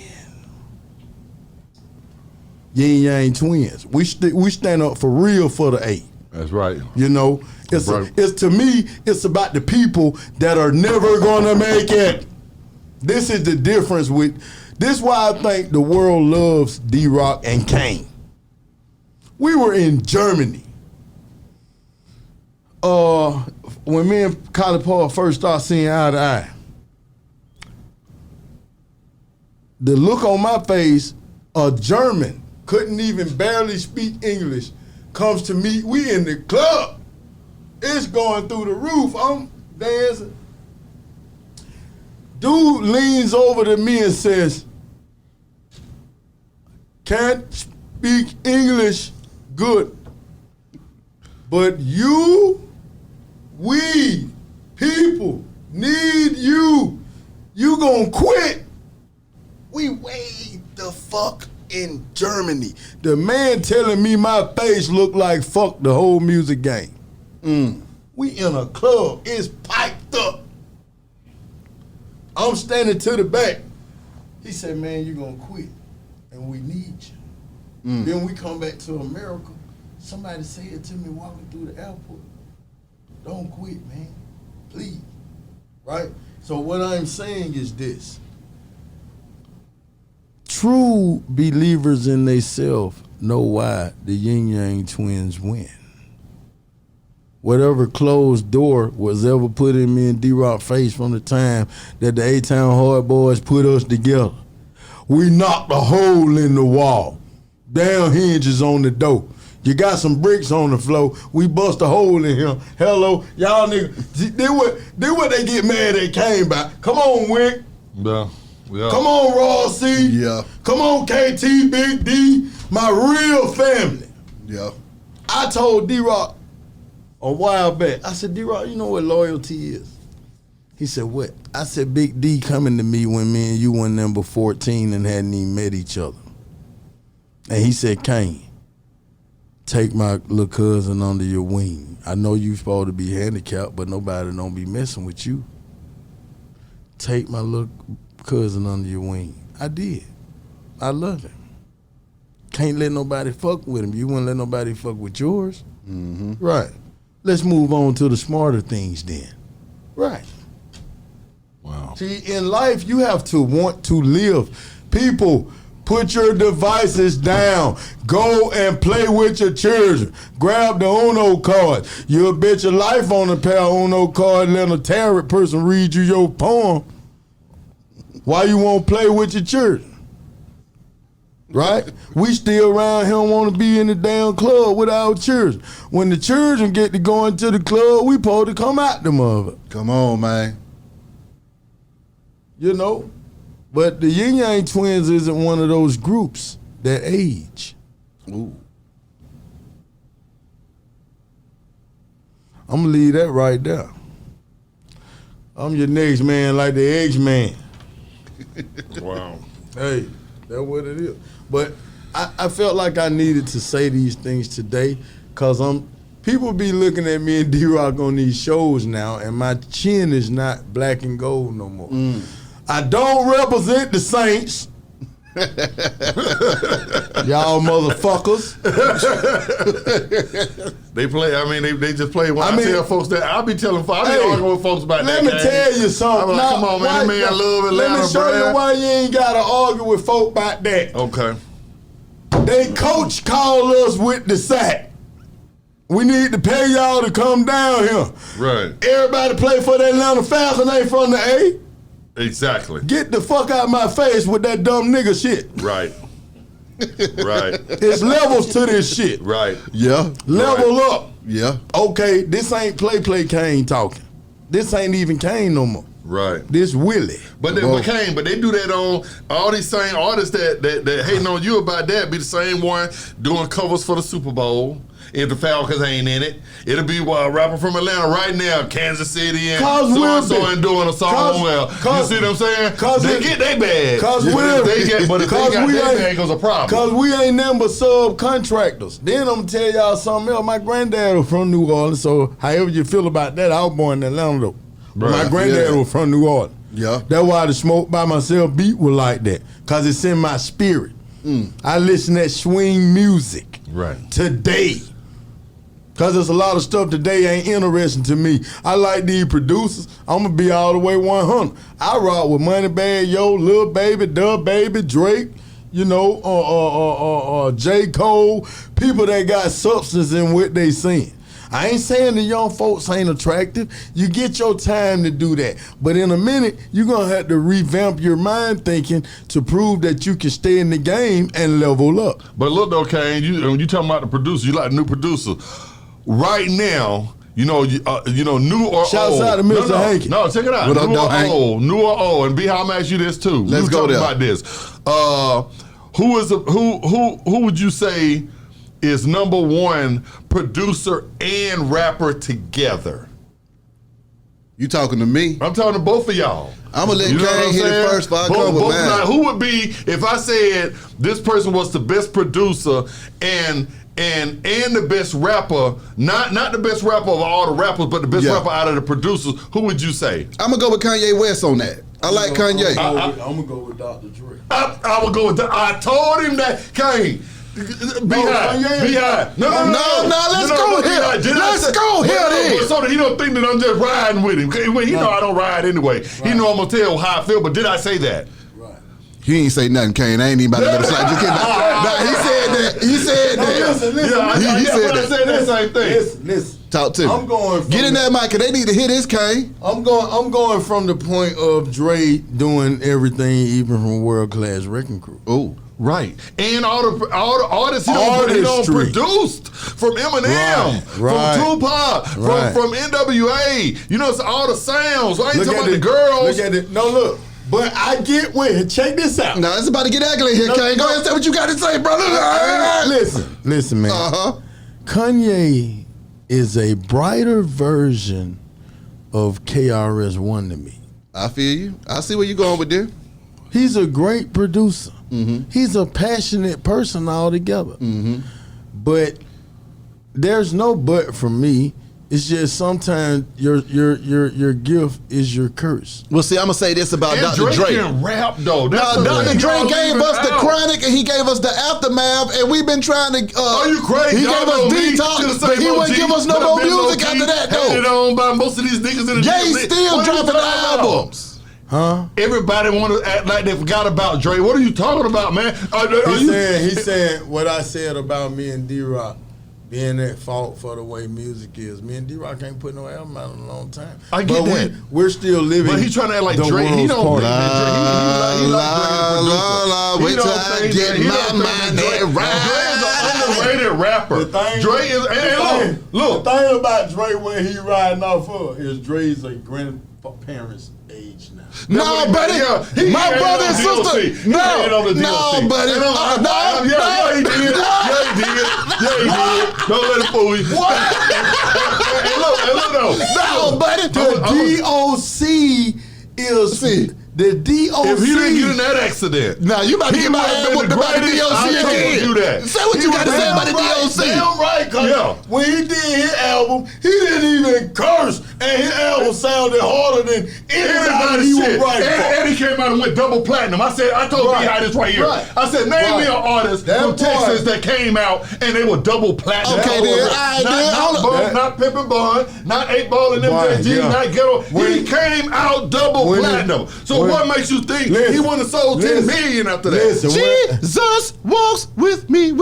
Yin Yang twins. We stand up for real for the 8. That's right. It's to me, it's about the people that are never gonna make it. This is the difference with. This is why I think the world loves D-Rock and Kaine. We were in Germany. When me and Collipark first started seeing eye to eye, the look on my face, a German, couldn't even barely speak English, comes to me, we in the club. It's going through the roof. I'm dancing. Dude leans over to me and says, can't speak English good, but we, people, need you. You gonna quit? We way the fuck in Germany. The man telling me my face looked like fuck the whole music game. We in a club. It's piped up. I'm standing to the back. He said, man, you gonna quit, and we need you. Then we come back to America. Somebody said to me walking through the airport, don't quit, man, please, right? So what I'm saying is this. True believers in themselves know why the Yin Yang twins win. Whatever closed door was ever put in me and D-Rock face from the time that the A-Town Hard Boys put us together, we knocked a hole in the wall. Down hinges on the door. You got some bricks on the floor. We bust a hole in here. Hello, y'all niggas. They what they get mad at Kaine by. Come on, Wick. Yeah. Come on, Raw C. Yeah. Come on, KT, Big D. My real family. Yeah. I told D-Rock a while back, I said, D-Rock, you know what loyalty is? He said, what? I said, Big D coming to me when me and you were number 14 and hadn't even met each other. And he said, Kaine, take my little cousin under your wing. I know you supposed to be handicapped, but nobody don't be messing with you. Take my little cousin under your wing. I did. I love him. Can't let nobody fuck with him. You wouldn't let nobody fuck with yours? Mm-hmm. Right. Let's move on to the smarter things then. Right. Wow. See, in life, you have to want to live. People, put your devices down. Go and play with your children. Grab the Uno card. You'll bet your life on a pair of Uno cards and let a tarot person read you your poem. Why you won't play with your children? Right? We still around here want to be in the damn club with our children. When the children get to go into the club, we supposed to come out the mother. Come on, man. You know? But the Yin Yang twins isn't one of those groups that age. Ooh. I'm gonna leave that right there. I'm your next man like the X-Man. Wow. Hey, that's what it is. But I felt like I needed to say these things today because people be looking at me and D-Rock on these shows now, and my chin is not black and gold no more. I don't represent the Saints. Y'all motherfuckers. They play. I mean, they just play. When I tell folks that, I'll be telling folks. I be arguing with folks about let that. Let me tell you something. I'm like, come on, man. I love Atlanta, let me show bro. you why you ain't gotta argue with folk about that. Okay. They coach called us with the sack. We need to pay y'all to come down here. Right. Everybody play for the Atlanta Falcons ain't from the A. Exactly. Get the fuck out of my face with that dumb nigga shit. Right. Right. There's levels to this shit. Right. Yeah. Level up. Yeah. Okay, this ain't play Kaine talking. This ain't even Kaine no more. Right. This Willie. But they Kaine, but they do that on all these same artists that hating on you about that be the same one doing covers for the Super Bowl. If the Falcons ain't in it, it'll be a rapper from Atlanta right now, Kansas City, and so and doing a song. Well, you see what I'm saying? They get their bag. But if they got their bag, it's a problem. Cause we ain't nothing but subcontractors. Then I'm gonna tell y'all something else. My granddad was from New Orleans, so however you feel about that, I was born in Atlanta though. Right. My granddad was from New Orleans. Yeah. That's why the Smoke by Myself beat was like that. Cause it's in my spirit. I listen to that swing music. Right. Today. Cause there's a lot of stuff today ain't interesting to me. I like these producers. I'm gonna be all the way 100. I rock with Moneybagg Yo, Lil Baby, Dub Baby, Drake, you know, J. Cole, people that got substance in what they sing. I ain't saying the young folks ain't attractive. You get your time to do that. But in a minute, you're gonna have to revamp your mind thinking to prove that you can stay in the game and level up. But look though, Kaine, when you talking about the producer, you like the new producer. Right now, new or Shouts old. out to Mr. Hanky. No, check it out. What up, New though, or Hank? old, new or old, and B, how I'm gonna ask you this too. Let's We go talking there. about this. Who would you say is number one producer and rapper together? You talking to me? I'm talking to both of y'all. I'm gonna let You know what Kane I'm hit it saying? first before I come with mine. Now, who would be if I said this person was the best producer and the best rapper, not the best rapper of all the rappers, but the best Yeah. rapper out of the producers? Who would you say? I'm gonna go with Kanye West on that. I like Kanye. I'm gonna go with Dr. Dre. I would go with that. I told him that Kane. Be high. No, let's go here. Let's go here then. So that he don't think that I'm just riding with him. He know I don't ride anyway. He know I'm gonna tell how I feel, but did I say that? He ain't say nothing, Kane. I ain't even about to let him slide. Just kidding. Nah, he said that. He said that. Listen, He said I said that same thing. Listen. Talk to me. I'm going from Get in that mic, cause they need to hear this, Kane. I'm going from the point of Dre doing everything, even from World Class Wrecking Crew. Oh. Right, and all the artists he don't produced from Eminem, Right. from Tupac, Right. from NWA. You know, it's all the sounds. I ain't talking about the Look girls. at it. No, look. But I get with. Check this out. Now it's about to get ugly here, Kane. Go ahead and say what you got to say, brother. Listen, man. Kanye is a brighter version of KRS-One to me. I feel you. I see where you going with this. He's a great producer. Mm-hmm. He's a passionate person altogether. Mm-hmm. But there's no but for me. It's just sometimes your gift is your curse. Well, see, I'm gonna say this about And Dr. Dre. can rap though. Now, Dr. Dre gave us the Chronic and he gave us the Aftermath, and we've been trying to. Are you crazy? He Y'all gave know us me. Detox, Should've but said he wouldn't G, give us no but more I've been music low-key, after that, hated though. on by most of these niggas in the Jay music. still What are you dropping talking about? albums. Huh? Everybody want to act like they forgot about Dre. What are you talking about, man? He said what I said about me and D-Rock being at fault for the way music is. Me and D-Rock ain't put no album out in a long time. I get that. We're still living. But he trying to act like the Dre. He world's don't party. think that Dre. He like Wait till I get my money right. Dre is an underrated rapper. Dre is. And look. The thing about Dre when he riding off of is Dre's a grandparents' age now. No, buddy. My brother and sister. No, buddy. Yeah, he did. Don't let him fool you. What? Hey, look though. No, buddy. The DOC is the DOC. If he didn't get in that accident, Now you about to get my ass whooped about the DOC I told again. you that. Say what you got to say about the DOC. Damn right, cause when he did his album, he didn't even curse, and his album sounded harder than anybody he was writing for. And he came out and went double platinum. I told B.I. this right here. I said, name me an artist from Texas that came out and they were double platinum. Okay, then. Not Pimpin' Bun, not 8 Ball and MJG, not Ghetto. He came out double platinum. So what makes you think he wouldn't have sold 10 million after that? Jesus walks with me. Hey,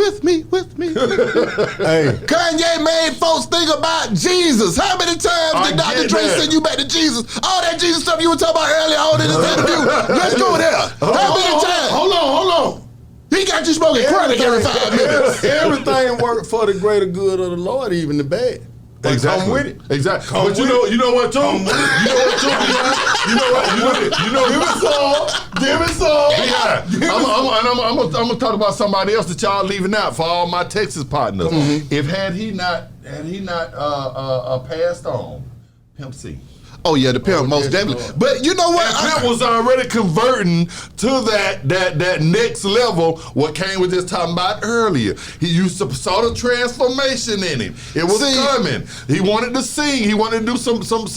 Kanye made folks think about Jesus. How many times did Dr. Dre send you back to Jesus? All that Jesus stuff you were talking about earlier on in this interview. Let's go there. How many times? Hold on. He got you smoking chronic every 5 minutes. Everything worked for the greater good of the Lord, even the bad. Exactly. Come with it. Exactly. Come But with you know what, too? You know what, too? Give it some. I'm gonna talk about somebody else that y'all leaving out for all my Texas partners. If had he not passed on, Pimp C. Oh yeah, the pimp most definitely. But you know what? And Pimp was already converting to that next level. What Kaine was just talking about earlier. He saw the transformation in him. It was coming. He wanted to sing. He wanted to do some singing,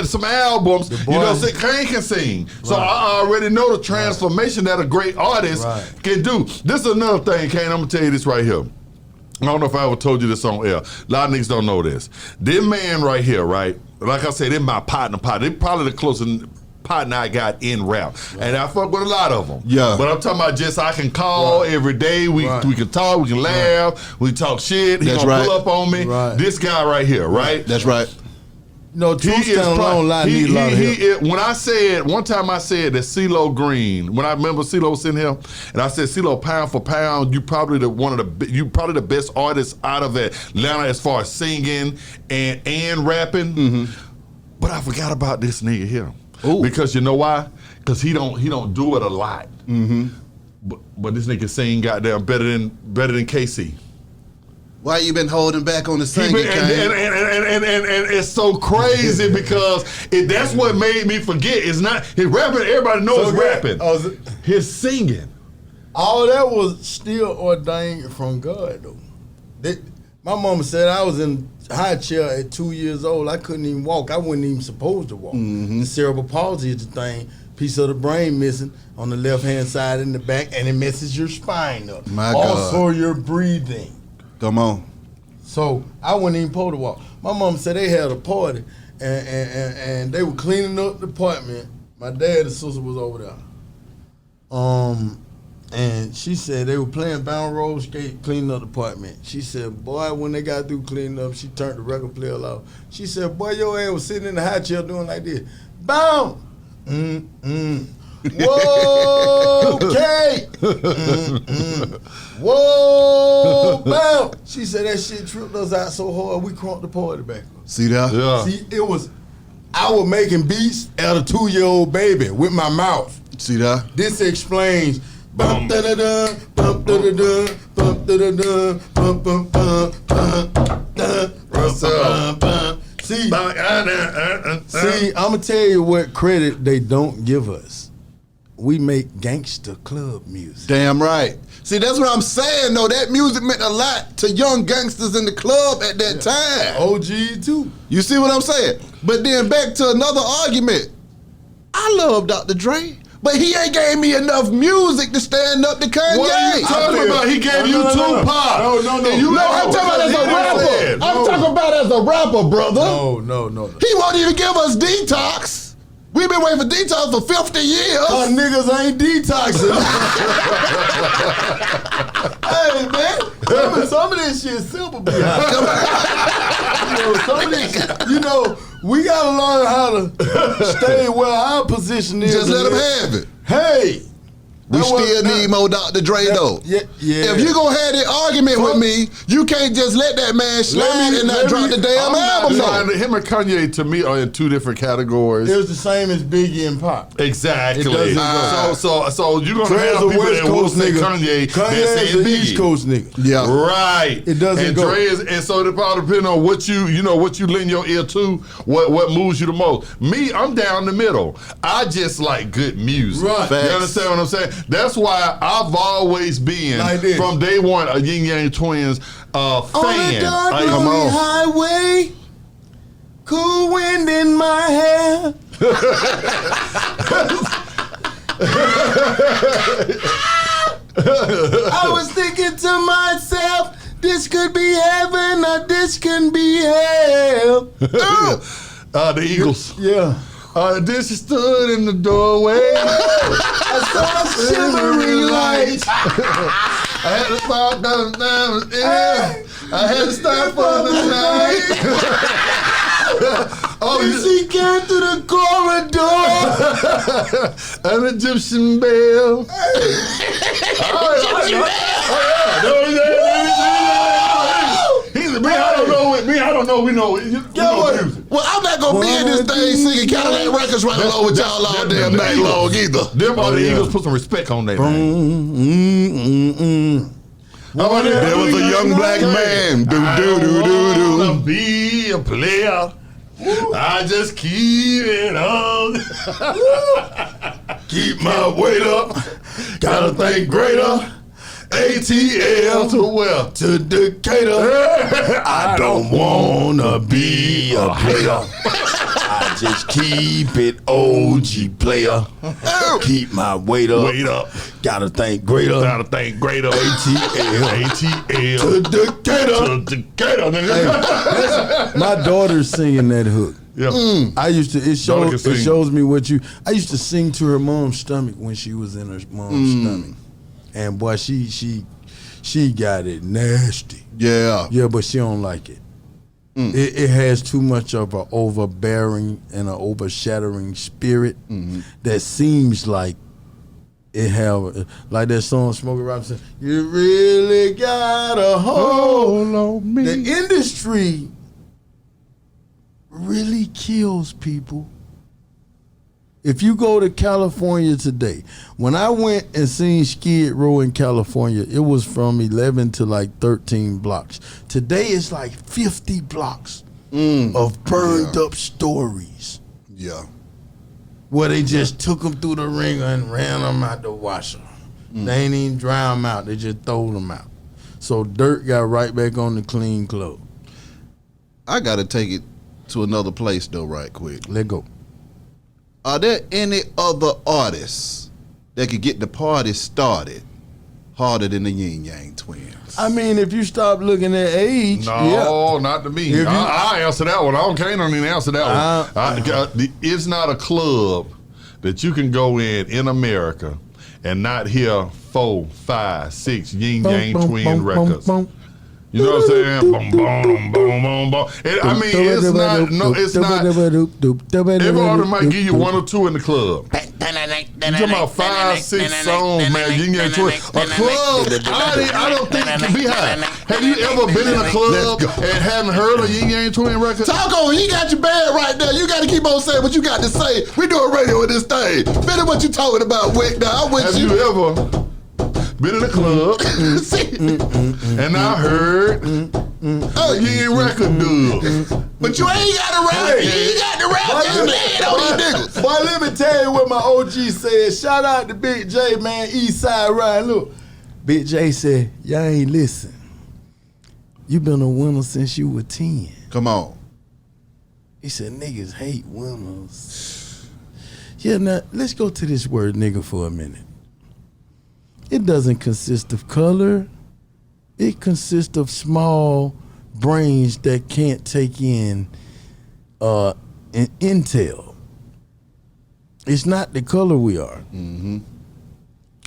some albums. You know, Kaine can sing. So I already know the transformation that a great artist can do. This is another thing, Kaine. I'm gonna tell you this right here. I don't know if I ever told you this on air. A lot of niggas don't know this. This man right here, right? Like I said, they're my partner. They're probably the closest partner I got in rap. And I fuck with a lot of them. Yeah. But I'm talking about just I can call every day. We can talk, we can laugh, we talk shit. He gonna pull up on me. This guy right here, right? That's right. No, truth stand alone, lie need a lot of help. When I said, one time I said that CeeLo Green, when I remember CeeLo was sitting here, and I said, CeeLo, pound for pound, you probably the best artist out of Atlanta as far as singing and rapping. Mm-hmm. But I forgot about this nigga here. Ooh. Because you know why? Because he don't do it a lot. Mm-hmm. But this nigga sing goddamn better than KC. Why you been holding back on the singing, and it's so crazy because that's what made me forget. It's not his rapping. Everybody knows rapping. His singing. All that was still ordained from God, though. My mama said I was in high chair at 2 years old. I couldn't even walk. I wasn't even supposed to walk. Mm-hmm. The cerebral palsy is the thing. Piece of the brain missing on the left-hand side in the back, and it messes your spine up. My God. Also, your breathing. Come on. So I wasn't even supposed to walk. My mom said they had a party, and they were cleaning up the apartment. My dad and sister was over there. And she said they were playing bound roller skate, cleaning up the apartment. She said, boy, when they got through cleaning up, she turned the record player off. She said, boy, your ass was sitting in the high chair doing like this. Bound. Whoa, Kate. Whoa, bound. She said that shit tripped us out so hard we crunked the party back up. See that? Yeah. See, I was making beats at a 2-year-old baby with my mouth. See that? This explains bump da da da, bump da da da, bump da da da, bump bump bump bump bump. What's up? See, I'ma tell you what credit they don't give us. We make gangster club music. Damn right. See, that's what I'm saying, though. That music meant a lot to young gangsters in the club at that time. OG too. You see what I'm saying? But then back to another argument. I love Dr. Dre, but he ain't gave me enough music to stand up to Kanye. What are you talking about? He gave you Tupac. No. I'm talking about as a rapper. I'm talking about as a rapper, brother. No. He won't even give us Detox. We've been waiting for Detox for 50 years. Niggas ain't detoxing. Hey, man. Some of this shit simple behind. Some of this shit, we got to learn how to stay where our position is. Just let them have it. Hey. We still need more Dr. Dre, though. Yeah. If you gonna have that argument with me, you can't just let that man slide and not drop the damn album. Him and Kanye, to me, are in two different categories. It was the same as Biggie and Pop. Exactly. It doesn't so you're gonna have people that will say Kanye is an East Coast nigga. Yeah. Right. It doesn't go. And so it probably depends on what you lend your ear to, what moves you the most. Me, I'm down the middle. I just like good music. Right. You understand what I'm saying? That's why I've always been, from day one, a Ying Yang Twins fan. On a dark lonely highway, cool wind in my hair. I was thinking to myself, this could be heaven or this can be hell. The Eagles. Yeah. This stood in the doorway. I saw a shimmering light. I had to stop I had to stop for the night. She came through the corridor. An Egyptian bell. I don't know. We know. Well, I'm not gonna be in this thing singing Cadillac Records right along with y'all all damn night long either. Them are the Eagles. Put some respect on that. There was a young black man. Do. Wanna be a player. I just keep it on. Keep my weight up. Gotta think greater. ATL to where? To Decatur. I don't wanna be a player. I just keep it OG player. Keep my weight up. Gotta think greater. ATL. To Decatur. Hey, my daughter's singing that hook. Yeah. It shows me what I used to sing to her mom's stomach when she was in her mom's stomach. And boy, she got it nasty. Yeah. Yeah, but she don't like it. It has too much of an overbearing and an overshadowing spirit that seems like it have, like that song Smokey Robinson, you really got a hold on me. The industry really kills people. If you go to California today, when I went and seen Skid Row in California, it was from 11 to like 13 blocks. Today it's like 50 blocks of burned up stories. Yeah. Where they just took them through the ringer and ran them out the washer. They ain't even dry them out, they just throw them out. So dirt got right back on the clean clothes. I got to take it to another place though right quick. Let go. Are there any other artists that could get the party started harder than the Yin Yang Twins? I mean, if you stop looking at age, No, not to me. I answer that one. Kaine don't even answer that one. It's not a club that you can go in America and not hear 4, 5, 6 Yin Yang Twin records. You know what I'm saying? Boom, boom, boom, boom, boom. I mean, it's not. No, it's not. Every artist might give you 1 or 2 in the club. You talking about 5, 6 songs, man? Yin Yang Twin. A club. I don't think it can be high. Have you ever been in a club and hadn't heard a Yin Yang Twin record? Talk on. You got your band right there. You got to keep on saying what you got to say. We doing radio with this thing. Finish what you talking about, Wick. Now I'm with Have you ever been in a club and I heard a Yin record dub? But you ain't got to rap. You ain't got to rap. You lead on these niggas. Boy, let me tell you what my OG said. Shout out to Big J, man. East Side Ryan. Look, Big J said, y'all ain't listen. You been a winner since you were 10. Come on. He said, niggas hate winners. Yeah, now, let's go to this word nigga for a minute. It doesn't consist of color. It consists of small brains that can't take in an intel. It's not the color we are.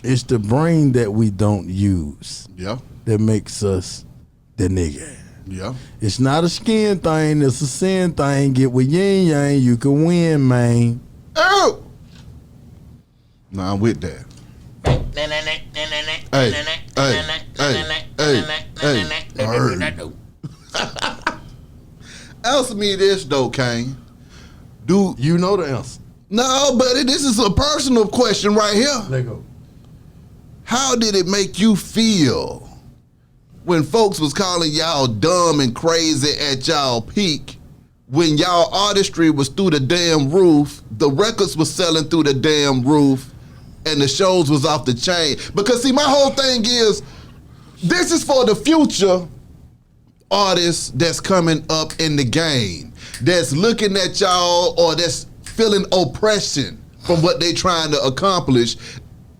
It's the brain that we don't use. Yeah. That makes us the nigga. Yeah. It's not a skin thing. It's a sin thing. Get with yin yang, you can win, man. Oh. Nah, I'm with that. Hey. Answer me this though, Kaine. Do you know the answer? No, buddy. This is a personal question right here. Let go. How did it make you feel when folks was calling y'all dumb and crazy at y'all peak? When y'all artistry was through the damn roof, the records was selling through the damn roof, and the shows was off the chain. Because see, my whole thing is, this is for the future artists that's coming up in the game, that's looking at y'all or that's feeling oppression from what they trying to accomplish.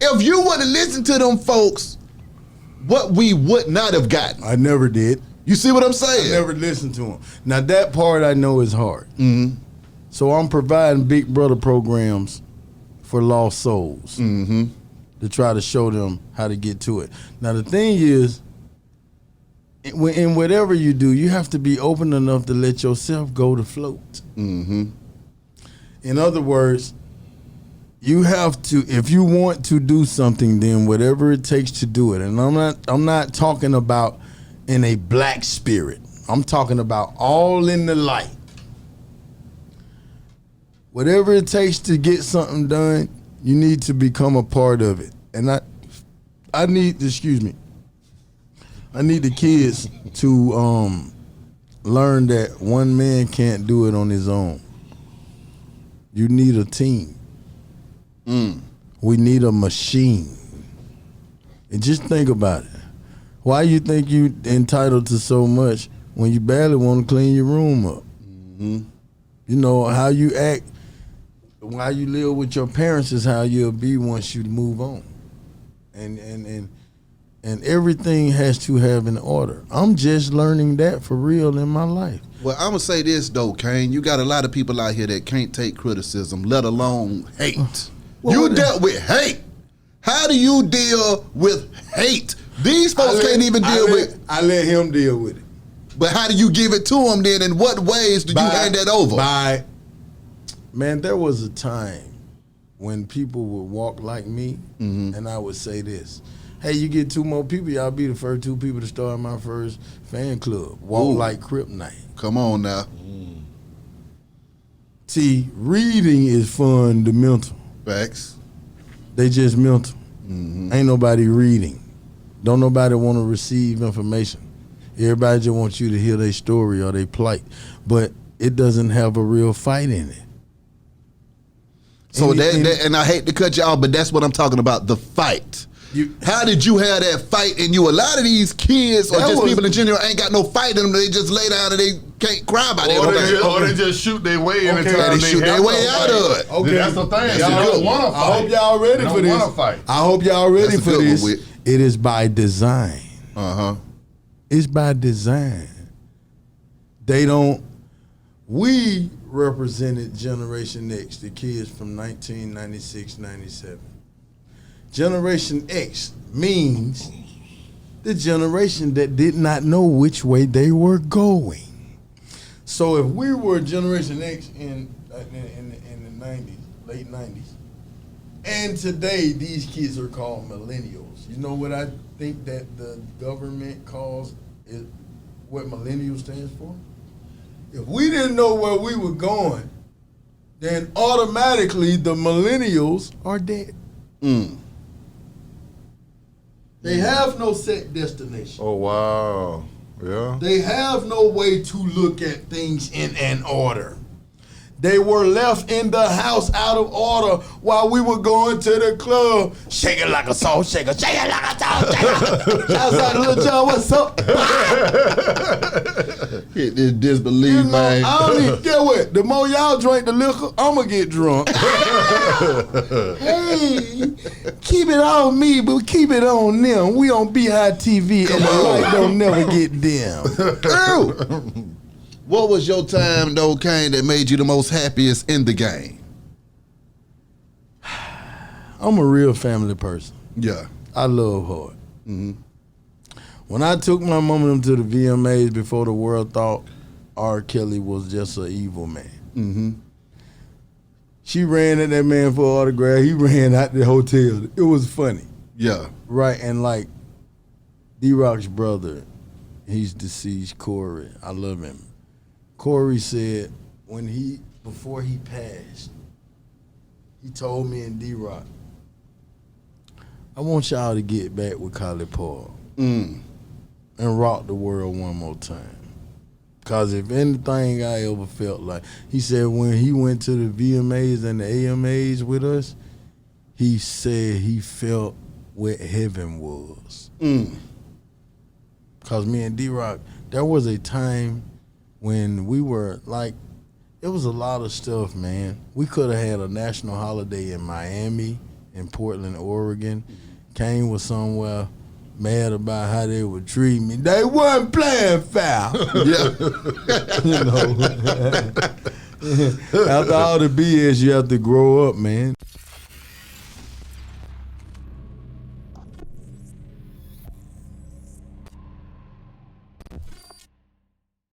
If you would have listened to them folks, what we would not have gotten. I never did. You see what I'm saying? I never listened to them. Now that part I know is hard. So I'm providing Big Brother programs for lost souls to try to show them how to get to it. Now the thing is, in whatever you do, you have to be open enough to let yourself go to float. In other words, you have to, if you want to do something, then whatever it takes to do it. And I'm not talking about in a black spirit. I'm talking about all in the light. Whatever it takes to get something done, you need to become a part of it. And I need the kids to learn that one man can't do it on his own. You need a team. We need a machine. And just think about it. Why you think you entitled to so much when you barely want to clean your room up? You know, how you act while you live with your parents is how you'll be once you move on. And everything has to have an order. I'm just learning that for real in my life. Well, I'm going to say this, though, Kaine. You got a lot of people out here that can't take criticism, let alone hate. You dealt with hate. How do you deal with hate? These folks can't even deal with it. I let him deal with it. But how do you give it to them then? In what ways do you hand that over? Man, there was a time when people would walk like me, and I would say this. Hey, you get 2 more people, y'all be the first 2 people to start my first fan club. Walk like Kryptonite. Come on now. See, reading is fundamental. Facts. They just mental. Ain't nobody reading. Don't nobody want to receive information. Everybody just wants you to hear their story or their plight. But it doesn't have a real fight in it. So and I hate to cut you off, but that's what I'm talking about, the fight. How did you have that fight in you? A lot of these kids or just people in general ain't got no fight in them. They just lay down and they can't cry about it. Or they just shoot their way in. They shoot their way out of it. Okay, that's the thing. Y'all don't want to fight. I hope y'all ready for this. I hope y'all ready for this. It is by design. It's by design. We represented Generation X, the kids from 1996, 97. Generation X means the generation that did not know which way they were going. So if we were Generation X in the 90s, late 90s, and today these kids are called millennials. You know what I think that the government calls it, what millennial stands for? If we didn't know where we were going, then automatically the millennials are dead. They have no set destination. Oh, wow. Yeah. They have no way to look at things in an order. They were left in the house out of order while we were going to the club. Shake it like a salt shaker. Shake it like a salt shaker. Shouts out to Lil John, what's up? Hit this disbelief, man. I don't even get what. The more y'all drink the liquor, I'm going to get drunk. Hey, keep it on me, but keep it on them. We on Beehive TV and the light don't never get dim. What was your time, though, Kaine, that made you the most happiest in the game? I'm a real family person. Yeah. I love hard. When I took my mom and them to the VMAs before the world thought R. Kelly was just an evil man. She ran at that man for an autograph. He ran out the hotel. It was funny. Yeah. Right, and like D-Rock's brother, he's deceased, Corey. I love him. Corey said before he passed, he told me and D-Rock, I want y'all to get back with Collipark and rock the world one more time. Because if anything I ever felt like, he said when he went to the VMAs and the AMAs with us, he said he felt where heaven was. Because me and D-Rock, there was a time when we were like, it was a lot of stuff, man. We could have had a national holiday in Miami, in Portland, Oregon. Kaine was somewhere mad about how they would treat me. They weren't playing foul. Yeah. You know. After all the BS, you have to grow up, man.